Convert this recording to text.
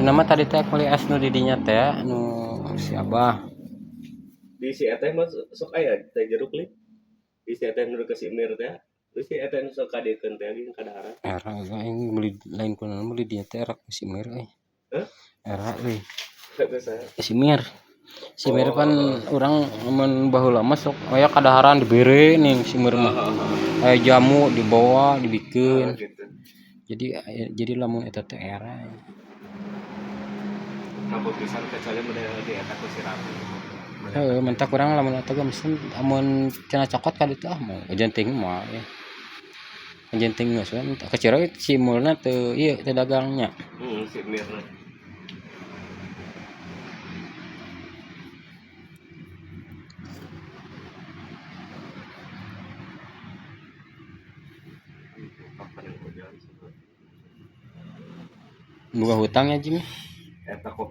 nama tadi teh kuliah nu di dinya teh nu si Abah. Di si eta mah sok aya teh jeruk li. Di si eta nu ke si Mir teh. Terus si eta nu sok kadekeun teh di kadaharan. Era aing beli lain kunaon beli dinya teh rak si Mir euy. Heh? Era euy. Kata saya. Si Mir. Si Mir kan Oh. urang mun baheula mah sok aya kadaharan dibere ning si Mir mah. Aya jamu dibawa dibikeun. Gitu. Jadi lamun eta teh era. Apa pisan kecuali model di eta ku si Ratu. Heeh, mentak urang lamun eta ge mesen amun cenah cokot ka ditu ah mah genting mah ya. Genting geus we kecira si mulna teu ieu teu dagangnya. Si Mir. Boga hutang ya Jim. Eta kok